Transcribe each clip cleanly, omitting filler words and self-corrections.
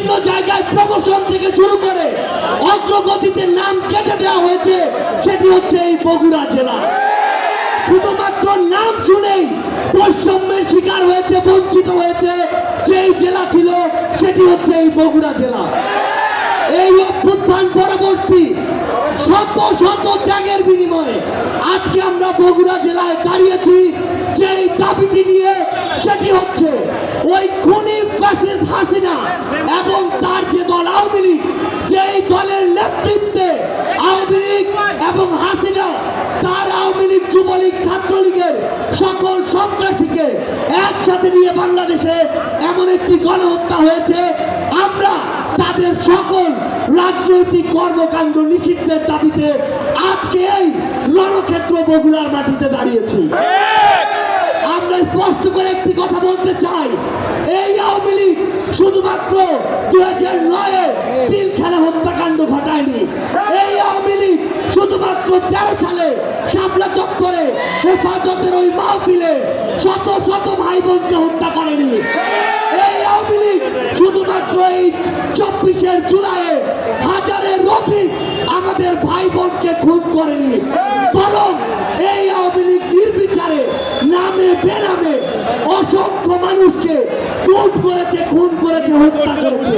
বিভিন্ন জায়গায় প্রমোশন থেকে শুরু করে অগ্রগতিতে নাম কেটে দেওয়া হয়েছে, সেটি হচ্ছে এই বগুড়া জেলা। শুধুমাত্র নাম শুনেই বৈষম্যের শিকার হয়েছে, বঞ্চিত হয়েছে যেই জেলা ছিল, সেটি হচ্ছে এই বগুড়া জেলা। এই অভ্যুত্থান পরবর্তী শত শত ত্যাগের বিনিময়ে আজকে আমরা বগুড়া জেলায় দাঁড়িয়েছি যেই দাবিটি নিয়ে, সেটি হচ্ছে ওই খুনি ফ্যাসিস্ট হাসিনা এবং তার যে দল আওয়ামী লীগ, যেই দলের নেতৃত্বে আওয়ামী লীগ এবং হাসিনা তার আওয়ামী লীগ, যুবলীগ, ছাত্রলীগের সকল সন্ত্রাসীকে একসাথে নিয়ে বাংলাদেশে এমন একটি গণহত্যা হয়েছে। আমরা তাদের সকল রাজনৈতিক কর্মকাণ্ড নিষিদ্ধের দাবিতে আজকে এই রণক্ষেত্র বগুড়ার মাটিতে দাঁড়িয়েছি। আমরা স্পষ্ট করে একটি কথা বলতে চাই, এই আওয়ামী লীগ শুধুমাত্র 2009-এ পিলখানা হত্যাকাণ্ড ঘটায়নি। এই আওয়ামী লীগ শুধুমাত্র 13 সালে শাপলা চত্বরে হেফাজতের ওই মাহফিলে শত শত ভাই বোনকে হত্যা করেনি। এই আওয়ামী লীগ শুধুমাত্র এই 24 জুলাইয়ে হাজারের অধিক আমাদের ভাই বোনকে খুন করেনি, বরং এই আওয়ামী লীগ নির্বিচারে নামে বেনামে অসংখ্য মানুষকে খুন করেছে, হত্যা করেছে।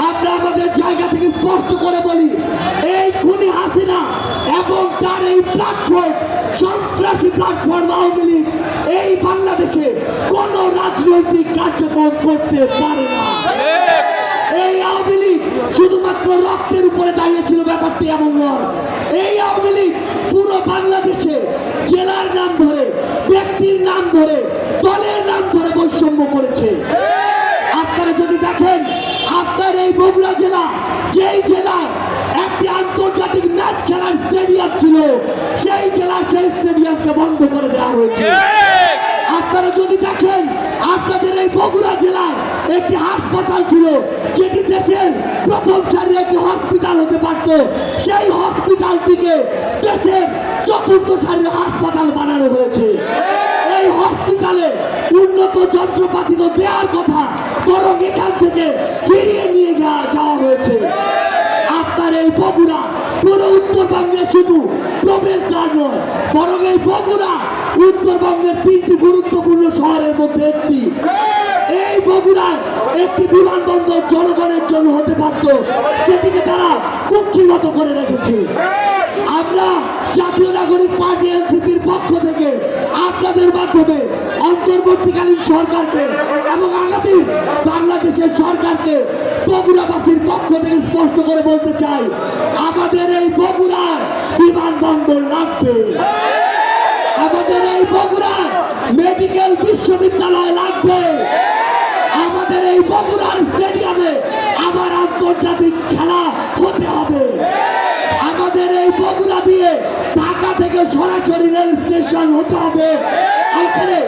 আমরা আমাদের জায়গা থেকে স্পষ্ট করে বলি, এই খুনি হাসিনা এবং তার এই প্ল্যাটফর্ম, সন্ত্রাসী প্ল্যাটফর্ম আওয়ামী লীগ এই বাংলাদেশে কোন রাজনৈতিক কার্যক্রম করতে পারে না। এই আওয়ামী লীগ শুধুমাত্র রক্তের উপরে দাঁড়িয়েছিল, ব্যাপারটি এমন নয়। এই আওয়ামী লীগ পুরো বাংলাদেশে জেলার নাম ধরে, ব্যক্তির নাম ধরে, দলের নাম ধরে বৈষম্য করেছে। আপনারা যদি দেখেন, আপনার এই বগুড়া জেলা, যেই জেলায় একটি আন্তর্জাতিক ম্যাচ খেলার স্টেডিয়াম ছিল, সেই জেলার সেই স্টেডিয়ামকে বন্ধ করে দেওয়া হয়েছে। আপনারা যদি দেখেন, আপনাদের এই বগুড়া জেলায় একটি হাসপাতাল ছিল, যেটি দেশের প্রথম সারির একটি হসপিটাল হতে পারত, সেই হসপিটালটিকে দেশের চতুর্থ সারির হাসপাতাল বানানো হয়েছে। এই হসপিটালে উন্নত যন্ত্রপাতি তো দেওয়ার কথা, বরং এখান থেকে ফিরিয়ে নিয়ে যাওয়া হয়েছে। আপনার এই বগুড়া পুরো উত্তরবঙ্গে শুধু প্রবেশদ্বার নয়, বরং এই বগুড়া উত্তরবঙ্গের 3টি গুরুত্বপূর্ণ শহরের মধ্যে একটি। এই বগুড়ায় একটি বিমানবন্দর জনগণের জন্য হতে পারত, সেটিকে তারা কুক্ষিগত করে রেখেছে। আমরা জাতীয় নাগরিক পার্টি এনসিপির পক্ষ থেকে আপনাদের মাধ্যমে অন্তর্বর্তীকালীন সরকারকে এবং আগামী বাংলাদেশের সরকারকে বগুড়াবাসীর পক্ষ থেকে স্পষ্ট করে বলতে চাই, আমাদের এই বগুড়ায় বিমানবন্দর লাগবে, আমাদের এই বগুড়ায় মেডিকেল বিশ্ববিদ্যালয় লাগবে, আমাদের এই বগুড়ার স্টেডিয়ামে আবার আন্তর্জাতিক খেলা হতে হবে, আমাদের এই বগুড়া দিয়ে ঢাকা থেকে সরাসরি রেল স্টেশন হতে হবে। এখানে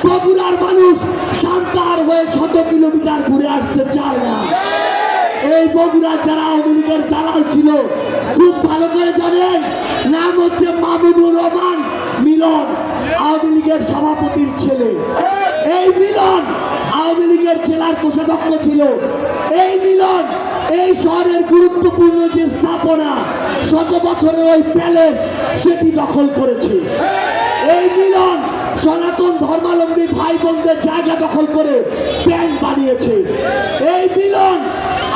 বগুড়ার মানুষ সান্তাহার হয়ে 100 কিলোমিটার ঘুরে আসতে চায় না। এই বগুড়ার যারা আওয়ামী লীগের দালাল ছিল, খুব ভালো করে জানেন, নাম হচ্ছে মাহমুদুর রহমান মিলন, আওয়ামী লীগের সভাপতির ছেলে। এই মিলন আওয়ামী লীগের জেলার কোষাধ্যক্ষ ছিল। এই মিলন এই শহরের গুরুত্বপূর্ণ যে স্থাপনা, 100 বছরের ওই প্যালেস, সেটি দখল করেছে। এই মিলন সনাতন ধর্মাবলম্বী ভাই বোনদের জায়গা দখল করে ব্যাংক বানিয়েছে। এই মিলন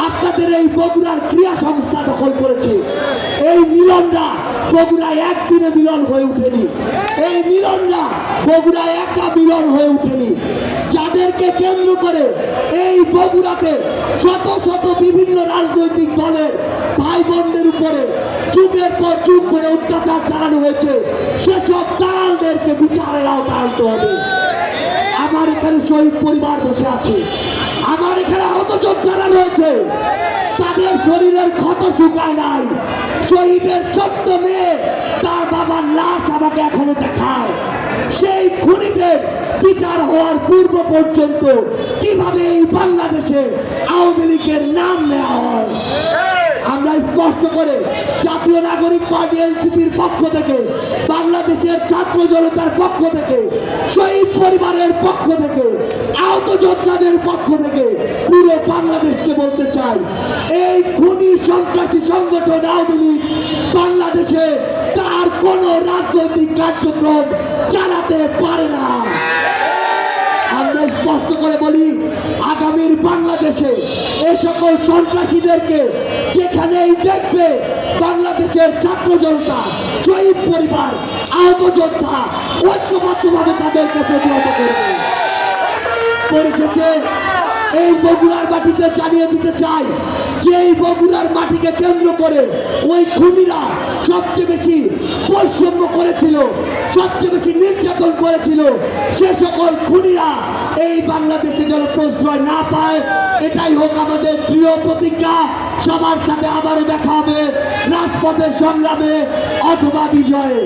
আপনাদের এই বগুড়ার ক্রিয়া সংস্থা দখল করেছে। এই মিলনরা বগুড়ায় একদিনে মিলন হয়ে উঠেনি, এই মিলনরা বগুড়ায় একা মিলন হয়ে উঠেনি। যাদেরকে কেন্দ্র করে এই বগুড়াতে শত শত বিভিন্ন রাজনৈতিক দলের ভাই বোনদের উপরে যুগের পর যুগ করে অত্যাচার চালানো হয়েছে, সেসব দালালদেরকে বিচারের আওতায় আনতে হবে। আমার এখানে শহীদ পরিবার বসে আছে, আমার এখানে আহত যোদ্ধারা রয়েছে, তাদের শরীরের ক্ষত শুকায় নাই। শহীদের ছোট্ট মেয়ে, তার বাবার লাশ আমাকে এখনো দেখায়। সেই খুনিদের বিচার হওয়ার পূর্ব পর্যন্ত কিভাবে এই বাংলাদেশে আওয়ামী লীগের নাম নেওয়া হয়, আমরা আমরা স্পষ্ট করে জাতীয় নাগরিক পার্টি এনসিপির পক্ষ থেকে, বাংলাদেশের ছাত্র জনতার পক্ষ থেকে, শহীদ পরিবারের পক্ষ থেকে, আহত যোদ্ধাদের পক্ষ থেকে পুরো বাংলাদেশকে বলতে চাই, এই খুনি সন্ত্রাসী সংগঠন আওয়ামী লীগ বাংলাদেশে তার কোনো রাজনৈতিক কার্যক্রম চালাতে পারে না। আমরা স্পষ্ট করে বলি, আগামীর বাংলাদেশে এ সকল সন্ত্রাসীদেরকে যেখানেই দেখবে বাংলাদেশের ছাত্র জনতা, শহীদ পরিবার, আহত যোদ্ধা ঐক্যবদ্ধভাবে তাদেরকে প্রতিহত করবে। পরিশেষে এই বগুড়ার মাটিতে জানিয়ে দিতে চাই যে এই বগুড়ার মাটিকে কেন্দ্র করে ওই খুনিরা সবচেয়ে বেশি বৈষম্য করেছিল, সবচেয়ে বেশি নির্যাতন করেছিল। সে সকল খুনিরা এই বাংলাদেশে যেন প্রশ্রয় না পায়, এটাই হোক আমাদের দৃঢ় প্রতিজ্ঞা। সবার সাথে আবারও দেখা হবে রাজপথের সংগ্রামে অথবা বিজয়ে।